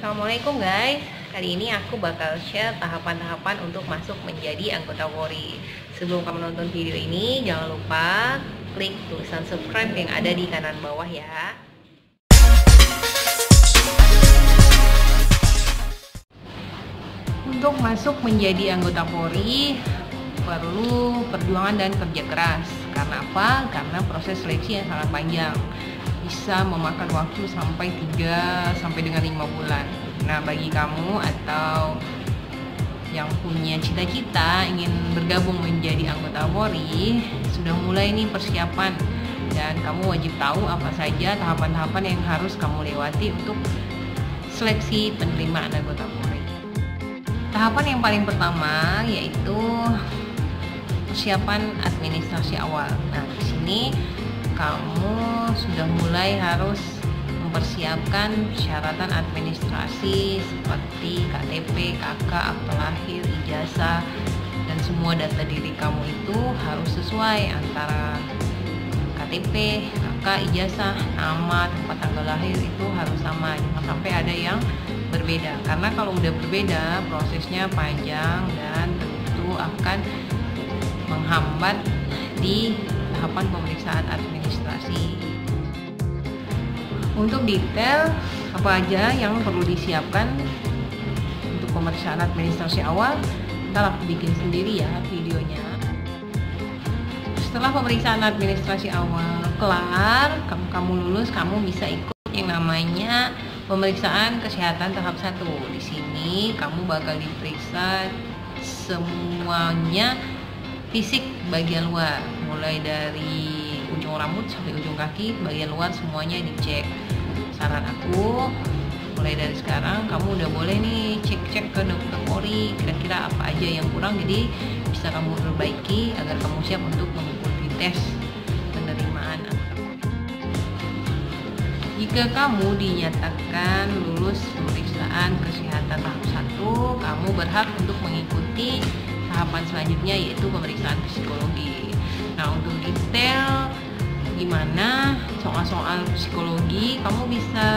Assalamualaikum guys. Kali ini aku bakal share tahapan-tahapan untuk masuk menjadi anggota Polri. Sebelum kamu nonton video ini, jangan lupa klik tulisan subscribe yang ada di kanan bawah ya. Untuk masuk menjadi anggota Polri perlu perjuangan dan kerja keras. Karena apa? Karena proses seleksi yang sangat panjang, bisa memakan waktu sampai 3 sampai dengan 5 bulan. Nah, bagi kamu atau yang punya cita-cita ingin bergabung menjadi anggota Polri, sudah mulai nih persiapan, dan kamu wajib tahu apa saja tahapan-tahapan yang harus kamu lewati untuk seleksi penerimaan anggota Polri. Tahapan yang paling pertama yaitu persiapan administrasi awal. Nah, di sini kamu sudah mulai harus mempersiapkan persyaratan administrasi seperti KTP, KK, akte lahir, ijazah, dan semua data diri kamu itu harus sesuai antara KTP, KK, ijazah, nama, tempat tanggal lahir itu harus sama. Jangan sampai ada yang berbeda, karena kalau udah berbeda prosesnya panjang dan tentu akan menghambat di tahapan pemeriksaan administrasi. Untuk detail apa aja yang perlu disiapkan untuk pemeriksaan administrasi awal, ntar aku bikin sendiri ya videonya. Setelah pemeriksaan administrasi awal kelar, kamu lulus, kamu bisa ikut yang namanya pemeriksaan kesehatan tahap 1. Di sini kamu bakal diperiksa semuanya fisik bagian luar, mulai dari ujung rambut sampai ujung kaki, bagian luar semuanya dicek. Saran aku, mulai dari sekarang kamu udah boleh nih cek-cek ke dokter Polri kira-kira apa aja yang kurang, jadi bisa kamu perbaiki agar kamu siap untuk mengikuti tes penerimaan anggota Polri. Jika kamu dinyatakan lulus pemeriksaan kesehatan tahap 1, kamu berhak untuk mengikuti tahapan selanjutnya, yaitu pemeriksaan psikologi. Nah, untuk detail gimana soal-soal psikologi, kamu bisa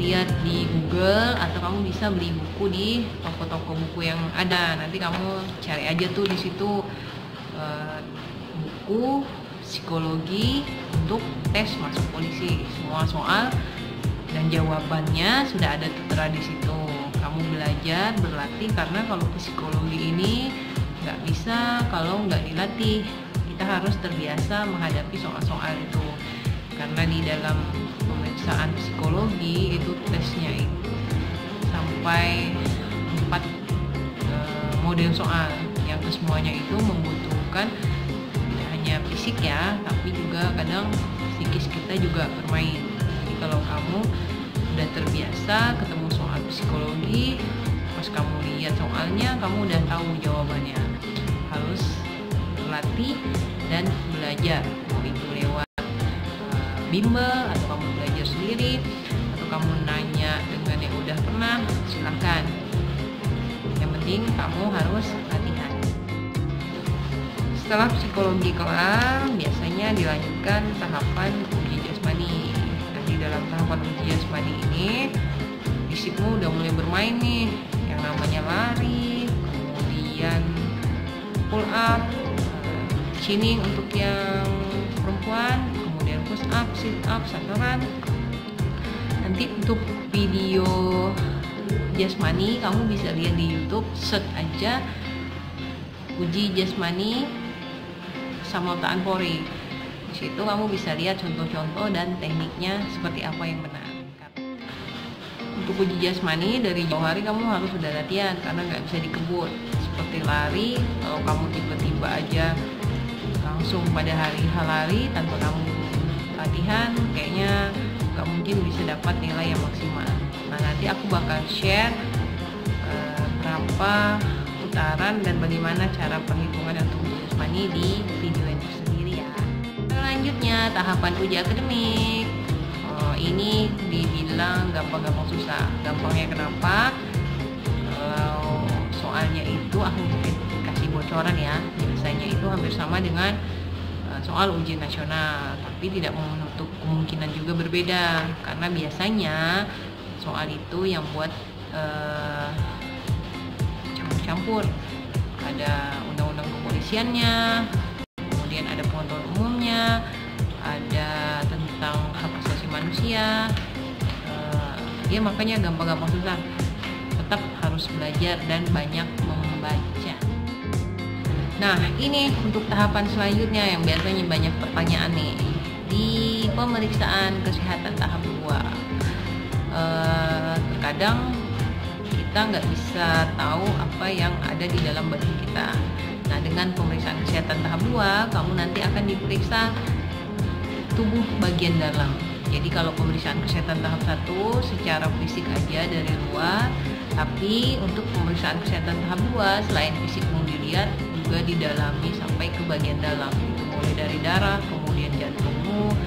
lihat di Google atau kamu bisa beli buku di toko-toko buku yang ada. Nanti kamu cari aja tuh di situ buku psikologi untuk tes masuk polisi. Semua soal dan jawabannya sudah ada tertera di situ. Kamu belajar, berlatih, karena kalau psikologi ini nggak bisa kalau nggak dilatih. Kita harus terbiasa menghadapi soal-soal itu, karena di dalam pemeriksaan psikologi itu tesnya itu sampai 4 model soal, yang kesemuanya itu membutuhkan tidak hanya fisik ya, tapi juga kadang psikis kita juga bermain. Jadi kalau kamu udah terbiasa ketemu soal psikologi, pas kamu lihat soalnya kamu udah tahu jawabannya. Harus berlatih dan belajar, mau itu lewat bimbel atau kamu belajar sendiri atau kamu nanya dengan yang udah pernah, silahkan. Yang penting kamu harus latihan. Setelah psikologi kelar, biasanya dilanjutkan tahapan uji jasmani. Di dalam tahapan uji jasmani ini fisikmu udah mulai bermain nih, yang namanya lari, kemudian pull up, chinning untuk yang perempuan, kemudian push up, sit up, sandaran. Nanti untuk video jasmani kamu bisa lihat di YouTube, search aja uji jasmani Kesamaptaan Polri. Di situ kamu bisa lihat contoh-contoh dan tekniknya seperti apa yang benar. Untuk uji jasmani dari jauh hari kamu harus sudah latihan, karena nggak bisa dikebut. Seperti lari, kalau kamu tiba-tiba aja langsung pada hari lari tanpa kamu latihan, kayaknya nggak mungkin bisa dapat nilai yang maksimal. Nah, nanti aku bakal share berapa putaran dan bagaimana cara perhitungan untuk uji jasmani di video yang tersendiri ya. Selanjutnya tahapan uji akademik. Ini dibilang gampang-gampang susah. Gampangnya kenapa? Kalau soalnya itu aku mungkin kasih bocoran ya. Biasanya itu hampir sama dengan soal ujian nasional, tapi tidak menutup kemungkinan juga berbeda, karena biasanya soal itu yang buat campur-campur. Ada undang-undang kepolisiannya, kemudian ada pengetahuan umumnya, ada tentang hak asasi manusia. Ya makanya gampang-gampang susah. Tetap harus belajar dan banyak membaca. Nah, ini untuk tahapan selanjutnya yang biasanya banyak pertanyaan nih. Di pemeriksaan kesehatan tahap 2, terkadang kita nggak bisa tahu apa yang ada di dalam badan kita. Nah, dengan pemeriksaan kesehatan tahap 2, kamu nanti akan diperiksa tubuh bagian dalam. Jadi kalau pemeriksaan kesehatan tahap 1 secara fisik aja dari luar, tapi untuk pemeriksaan kesehatan tahap 2 selain fisik mau dilihat, juga didalami sampai ke bagian dalam. Itu mulai dari darah, kemudian jantungmu,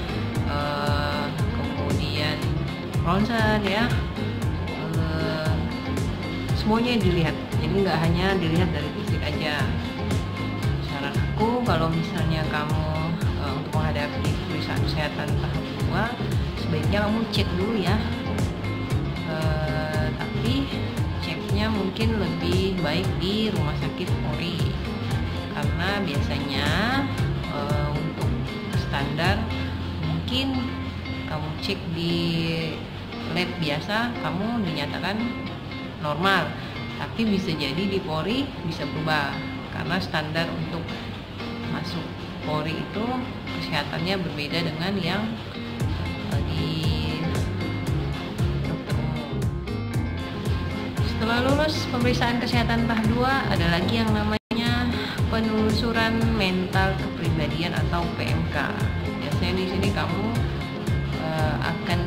kemudian ronsen ya, semuanya dilihat. Jadi nggak hanya dilihat dari fisik aja. Saran aku kalau misalnya kamu untuk menghadapi pemeriksaan kesehatan tahap 2, sebaiknya kamu cek dulu ya. Tapi ceknya mungkin lebih baik di rumah sakit Polri, karena biasanya untuk standar mungkin kamu cek di lab biasa kamu dinyatakan normal, tapi bisa jadi di Polri bisa berubah karena standar untuk masuk Polri itu kesehatannya berbeda dengan yang di dokter umum. Setelah lulus pemeriksaan kesehatan tahap 2, ada lagi yang namanya penelusuran mental kepribadian atau PMK. Biasanya di sini kamu akan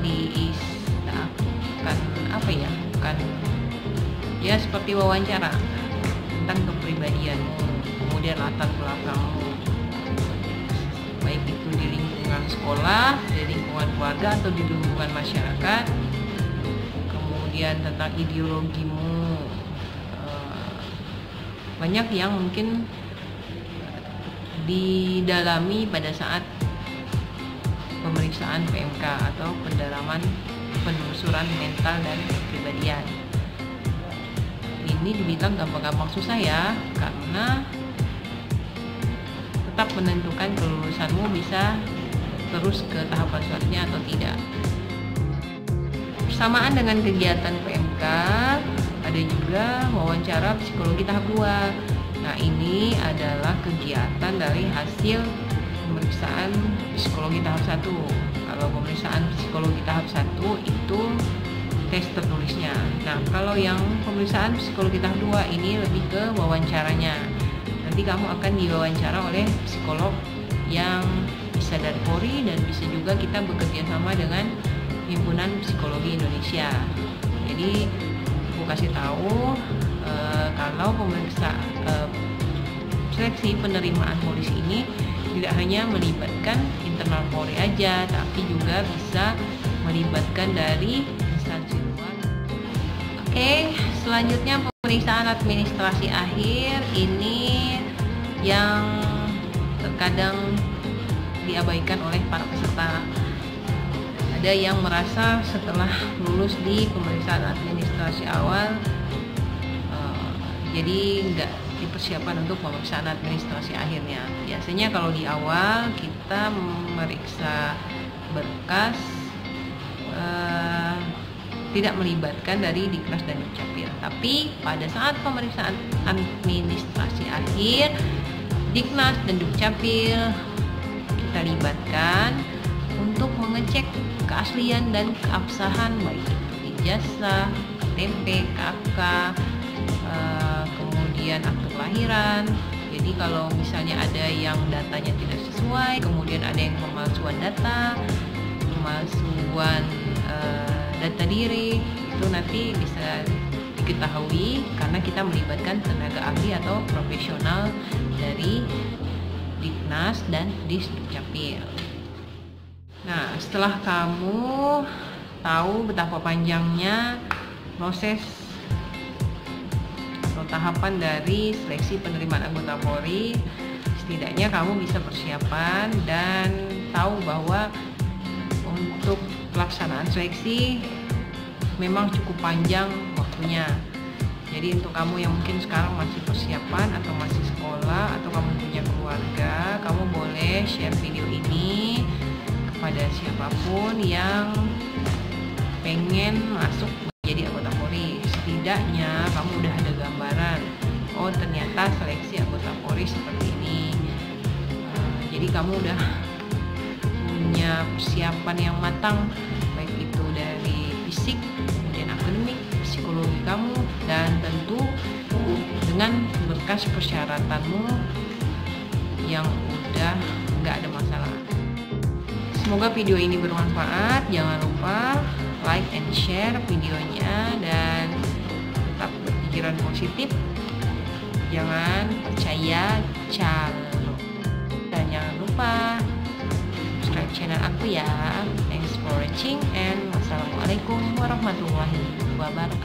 ya seperti wawancara tentang kepribadianmu, kemudian latar belakangmu, baik itu di lingkungan sekolah, di lingkungan keluarga, atau di lingkungan masyarakat. Kemudian tentang ideologimu, banyak yang mungkin didalami pada saat pemeriksaan PMK atau pendalaman penelusuran mental dan kepribadian. Ini dibilang gampang-gampang susah ya, karena tetap menentukan kelulusanmu bisa terus ke tahapan selanjutnya atau tidak. Bersamaan dengan kegiatan PMK, ada juga wawancara psikologi tahap 2. Nah, ini adalah kegiatan dari hasil pemeriksaan psikologi tahap 1. Kalau pemeriksaan psikologi tahap 1 itu tes tertulisnya. Nah, kalau yang pemeriksaan psikologi tahap 2 ini lebih ke wawancaranya. Nanti kamu akan diwawancara oleh psikolog yang bisa dari Polri, dan bisa juga kita bekerja sama dengan Himpunan Psikologi Indonesia. Jadi aku kasih tahu kalau seleksi penerimaan polisi ini tidak hanya melibatkan internal Polri aja, tapi juga bisa melibatkan dari instansi luar. Oke, selanjutnya pemeriksaan administrasi akhir. Ini yang terkadang diabaikan oleh para peserta. Ada yang merasa setelah lulus di pemeriksaan administrasi awal, jadi nggak dipersiapkan untuk pemeriksaan administrasi akhirnya. Biasanya kalau di awal kita memeriksa berkas, tidak melibatkan dari Diknas dan Dukcapil. Tapi pada saat pemeriksaan administrasi akhir, Diknas dan Dukcapil kita libatkan untuk mengecek keaslian dan keabsahan baik itu ijazah, KTP, KK, kemudian akte kelahiran. Jadi kalau misalnya ada yang datanya tidak sesuai, kemudian ada yang pemalsuan data, pemalsuan data diri, itu nanti bisa diketahui karena kita melibatkan tenaga ahli atau profesional dari Diknas dan Disdukcapil. Nah, setelah kamu tahu betapa panjangnya proses atau tahapan dari seleksi penerimaan anggota Polri, setidaknya kamu bisa persiapan dan tahu bahwa untuk pelaksanaan seleksi memang cukup panjang waktunya. Jadi untuk kamu yang mungkin sekarang masih persiapan atau masih sekolah atau kamu punya keluarga, kamu boleh share video ini kepada siapapun yang pengen masuk menjadi anggota Polri. Setidaknya kamu udah ada gambaran, oh ternyata seleksi anggota Polri seperti ini. Jadi kamu udah punya persiapan yang matang, baik itu dari fisik, kemudian akademik, psikologi kamu, dan tentu dengan berkas persyaratanmu yang udah nggak ada masalah. Semoga video ini bermanfaat. Jangan lupa like and share videonya dan tetap berpikiran positif. Jangan percaya calo. Dan jangan lupa subscribe channel aku ya. Thanks for watching and wassalamualaikum warahmatullahi wabarakatuh.